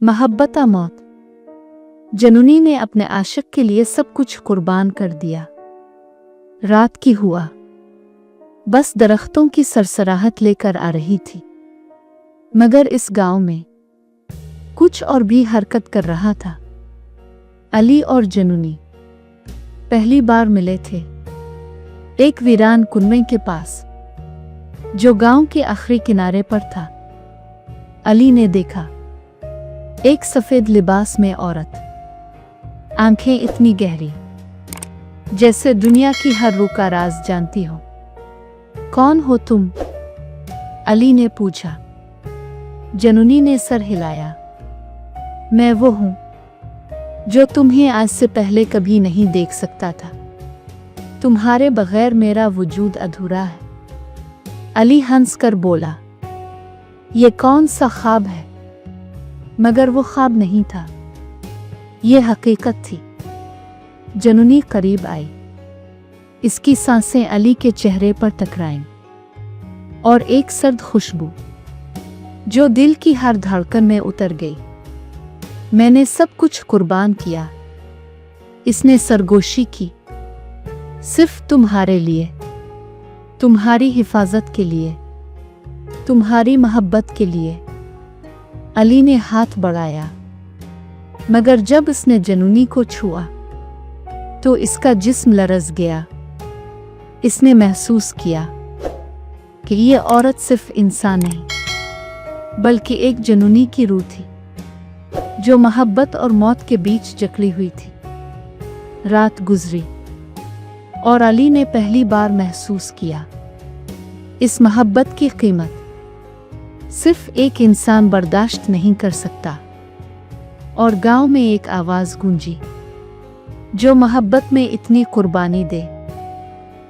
محبت موت۔ जनूनी ने अपने आशिक के लिए सब कुछ कुर्बान कर दिया। रात की हुआ, बस दरख्तों की सरसराहट लेकर आ रही थी, मगर इस गांव में कुछ और भी हरकत कर रहा था। अली और जनूनी पहली बार मिले थे एक वीरान कुनवे के पास, जो गांव के आखिरी किनारे पर था। अली ने देखा एक सफेद लिबास में औरत, आंखें इतनी गहरी जैसे दुनिया की हर रूह का राज जानती हो। कौन हो तुम? अली ने पूछा। जनूनी ने सर हिलाया। मैं वो हूं जो तुम्हें आज से पहले कभी नहीं देख सकता था। तुम्हारे बगैर मेरा वजूद अधूरा है। अली हंसकर बोला, ये कौन सा ख्वाब है? मगर वो ख्वाब नहीं था, ये हकीकत थी। जनूनी करीब आई। इसकी सांसें अली के चेहरे पर टकराईं और एक सर्द खुशबू जो दिल की हर धड़कन में उतर गई। मैंने सब कुछ कुर्बान किया, इसने सरगोशी की, सिर्फ तुम्हारे लिए, तुम्हारी हिफाजत के लिए, तुम्हारी मोहब्बत के लिए। अली ने हाथ बढ़ाया, मगर जब इसने जनूनी को छुआ तो इसका जिस्म लरज़ गया। इसने महसूस किया कि ये औरत सिर्फ इंसान नहीं, बल्कि एक जनूनी की रूह थी, जो मोहब्बत और मौत के बीच जकड़ी हुई थी। रात गुजरी और अली ने पहली बार महसूस किया इस मोहब्बत की कीमत सिर्फ एक इंसान बर्दाश्त नहीं कर सकता। और गांव में एक आवाज गूंजी, जो मोहब्बत में इतनी कुर्बानी दे,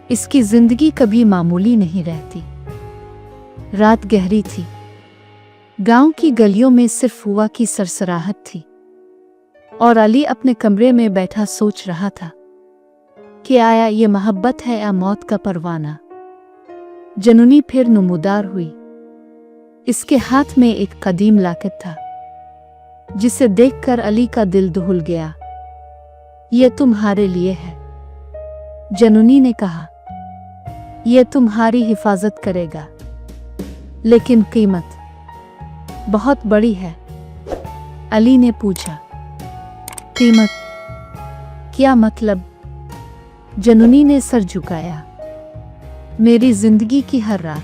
इसकी जिंदगी कभी मामूली नहीं रहती। रात गहरी थी। गांव की गलियों में सिर्फ हवा की सरसराहट थी और अली अपने कमरे में बैठा सोच रहा था कि आया ये मोहब्बत है या मौत का परवाना। जनूनी फिर नमूदार हुई। इसके हाथ में एक कदीम लाकेट था, जिसे देखकर अली का दिल दहल गया। ये तुम्हारे लिए है, जनूनी ने कहा। यह तुम्हारी हिफाजत करेगा, लेकिन कीमत बहुत बड़ी है। अली ने पूछा, कीमत? क्या मतलब? जनूनी ने सर झुकाया। मेरी जिंदगी की हर रात,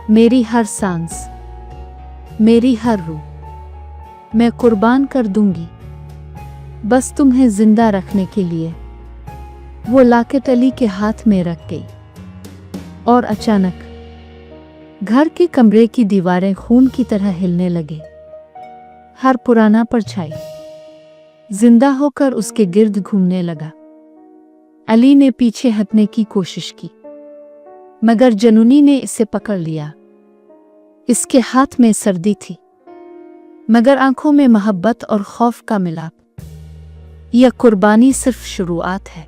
मेरी हर सांस, मेरी हर रूह मैं कुर्बान कर दूंगी, बस तुम्हें जिंदा रखने के लिए। वो लाकेट अली के हाथ में रख गई और अचानक घर के कमरे की दीवारें खून की तरह हिलने लगे। हर पुराना परछाई जिंदा होकर उसके गिर्द घूमने लगा। अली ने पीछे हटने की कोशिश की, मगर जनूनी ने इसे पकड़ लिया। इसके हाथ में सर्दी थी, मगर आंखों में मोहब्बत और खौफ का मिलाप। यह कुर्बानी सिर्फ शुरुआत है,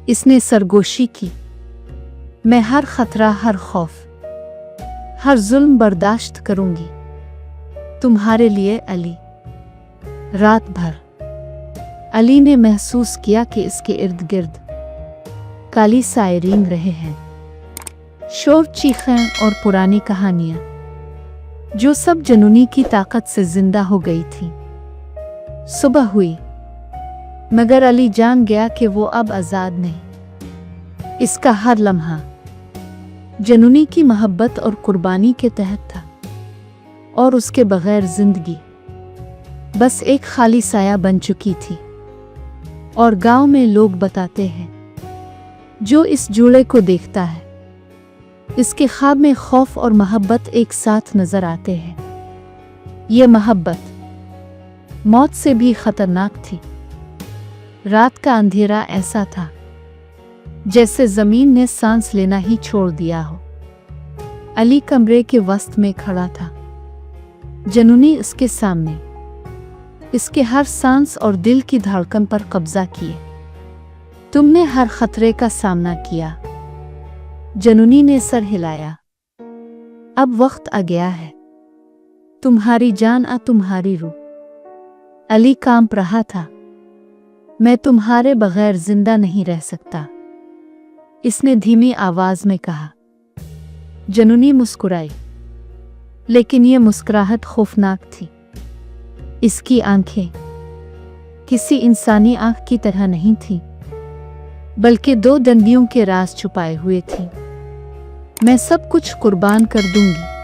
इसने सरगोशी की। मैं हर खतरा, हर खौफ, हर जुल्म बर्दाश्त करूंगी, तुम्हारे लिए अली। रात भर अली ने महसूस किया कि इसके इर्द गिर्द काली साए रेंग रहे हैं। शोर, चीखें और पुरानी कहानियां, जो सब जनूनी की ताकत से जिंदा हो गई थी। सुबह हुई, मगर अली जान गया कि वो अब आजाद नहीं। इसका हर लम्हा जनूनी की मोहब्बत और कुर्बानी के तहत था, और उसके बगैर जिंदगी बस एक खाली साया बन चुकी थी। और गांव में लोग बताते हैं, जो इस जोड़े को देखता है, इसके ख्वाब में खौफ और मोहब्बत एक साथ नजर आते हैं। ये मोहब्बत मौत से भी खतरनाक थी। रात का अंधेरा ऐसा था जैसे जमीन ने सांस लेना ही छोड़ दिया हो। अली कमरे के वस्त में खड़ा था, जनूनी इसके सामने, इसके हर सांस और दिल की धड़कन पर कब्जा किए। तुमने हर खतरे का सामना किया, जनूनी ने सर हिलाया। अब वक्त आ गया है, तुम्हारी जान आ तुम्हारी रूह। अली कांप रहा था। मैं तुम्हारे बगैर जिंदा नहीं रह सकता, इसने धीमी आवाज में कहा। जनूनी मुस्कुराई, लेकिन यह मुस्कुराहट खौफनाक थी। इसकी आंखें किसी इंसानी आंख की तरह नहीं थीं, बल्कि दो डंडियों के राज छुपाए हुए थीं। मैं सब कुछ कुर्बान कर दूंगी,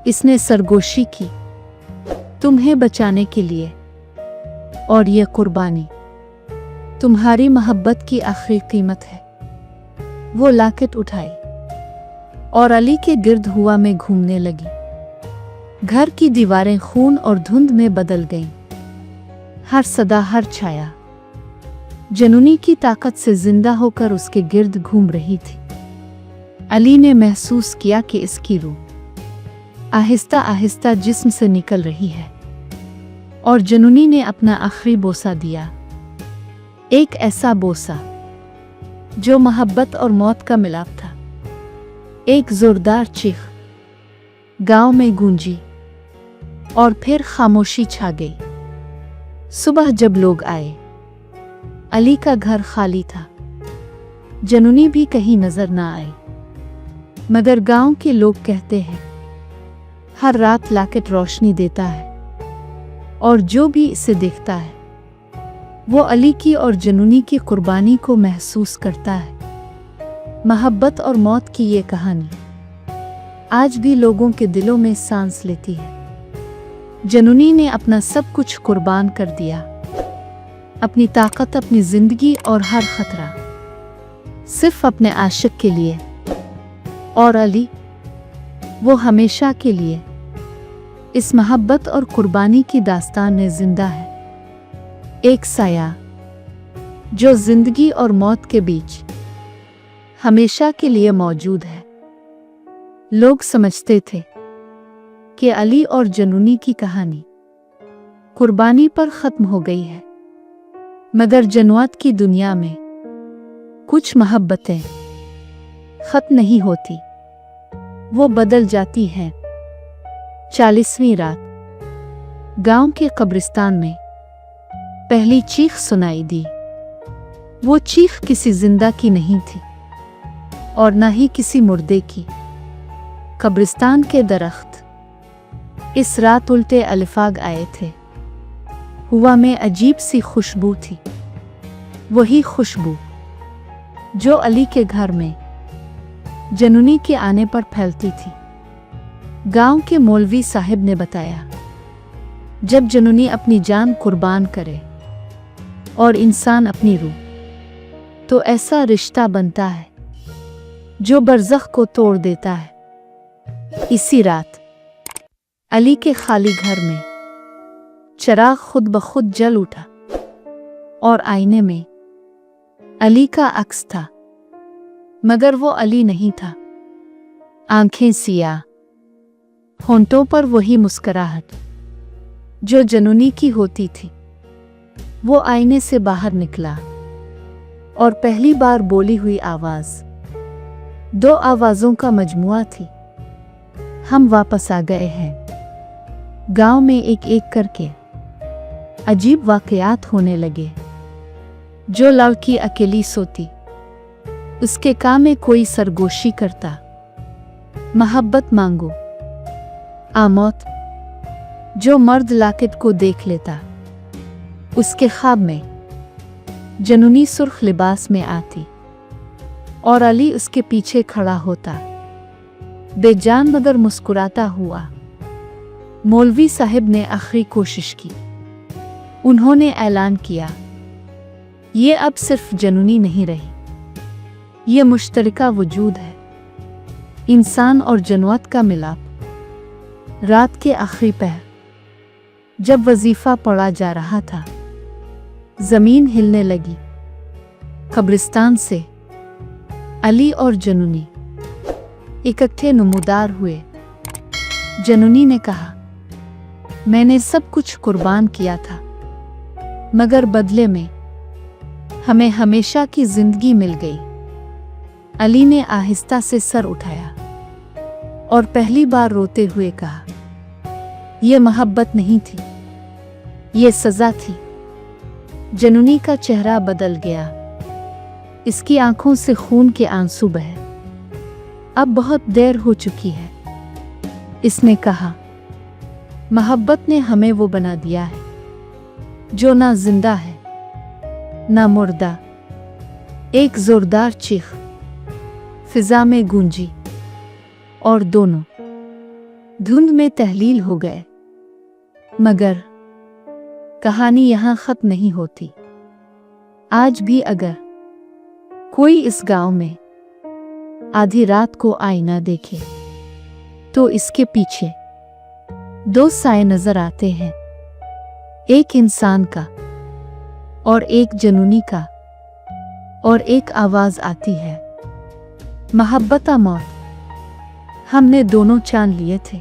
इसने सरगोशी की, तुम्हें बचाने के लिए। और यह कुर्बानी तुम्हारी मोहब्बत की आखिरी कीमत है। वो लाकेट उठाई और अली के गिर्द हुआ में घूमने लगी। घर की दीवारें खून और धुंध में बदल गईं। हर सदा, हर छाया जनूनी की ताकत से जिंदा होकर उसके गिर्द घूम रही थी। अली ने महसूस किया कि इसकी रूह आहिस्ता आहिस्ता जिस्म से निकल रही है, और जनूनी ने अपना आखिरी बोसा दिया। एक ऐसा बोसा जो मोहब्बत और मौत का मिलाप था। एक जोरदार चीख गांव में गूंजी और फिर खामोशी छा गई। सुबह जब लोग आए, अली का घर खाली था। जनूनी भी कहीं नजर ना आई, मगर गांव के लोग कहते हैं हर रात लाकेट रोशनी देता है, और जो भी इसे देखता है वो अली की और जनूनी की कुर्बानी को महसूस करता है। मोहब्बत और मौत की ये कहानी आज भी लोगों के दिलों में सांस लेती है। जनूनी ने अपना सब कुछ कुर्बान कर दिया, अपनी ताकत, अपनी जिंदगी और हर खतरा, सिर्फ अपने आशिक के लिए। और अली, वो हमेशा के लिए इस मोहब्बत और कुर्बानी की दास्तान में जिंदा है। एक साया जो जिंदगी और मौत के बीच हमेशा के लिए मौजूद है। लोग समझते थे कि अली और जनूनी की कहानी कुर्बानी पर खत्म हो गई है, मगर जन्नत की दुनिया में कुछ मोहब्बतें खत्म नहीं होती, वो बदल जाती हैं। 40वीं रात गांव के कब्रिस्तान में पहली चीख सुनाई दी। वो चीख किसी जिंदा की नहीं थी और न ही किसी मुर्दे की। कब्रिस्तान के दरख्त इस रात उल्टे अलिफाग आए थे। हवा में अजीब सी खुशबू थी, वही खुशबू जो अली के घर में जनूनी के आने पर फैलती थी। गांव के मौलवी साहब ने बताया, जब जनूनी अपनी जान कुर्बान करे और इंसान अपनी रूह, तो ऐसा रिश्ता बनता है जो बरज़ख को तोड़ देता है। इसी रात अली के खाली घर में चिराग खुद ब खुद जल उठा और आईने में अली का अक्स था, मगर वो अली नहीं था। आंखें सियाह, होंठों पर वही मुस्कुराहट जो जनूनी की होती थी। वो आईने से बाहर निकला और पहली बार बोली हुई आवाज दो आवाजों का मजमुआ थी, हम वापस आ गए हैं। गांव में एक एक करके अजीब वाकयात होने लगे। जो लड़की अकेली सोती, उसके काम में कोई सरगोशी करता, मोहब्बत मांगो। आमौत, जो मर्द लाकेट को देख लेता, उसके ख्वाब में जनूनी सुर्ख लिबास में आती और अली उसके पीछे खड़ा होता, बेजान मगर मुस्कुराता हुआ। मौलवी साहब ने आखिरी कोशिश की। उन्होंने ऐलान किया, ये अब सिर्फ जनूनी नहीं रही, ये मुश्तरका वजूद है, इंसान और जन्नत का मिलाप। रात के आखिरी पहर जब वजीफा पढ़ा जा रहा था, जमीन हिलने लगी। कब्रिस्तान से अली और जनूनी इकट्ठे नमूदार हुए। जनूनी ने कहा, मैंने सब कुछ कुर्बान किया था, मगर बदले में हमें हमेशा की जिंदगी मिल गई। अली ने आहिस्ता से सर उठाया और पहली बार रोते हुए कहा, ये मोहब्बत नहीं थी, ये सजा थी। जनूनी का चेहरा बदल गया, इसकी आंखों से खून के आंसू बहे। अब बहुत देर हो चुकी है, इसने कहा। मोहब्बत ने हमें वो बना दिया है जो ना जिंदा है ना मुर्दा। एक जोरदार चीख फिजा में गूंजी और दोनों धुंध में तहलील हो गए। मगर कहानी यहां खत्म नहीं होती। आज भी अगर कोई इस गांव में आधी रात को आईना देखे तो इसके पीछे दो साए नजर आते हैं, एक इंसान का और एक जनूनी का, और एक आवाज आती है, मोहब्बत मौत। हमने दोनों जान लिए थे।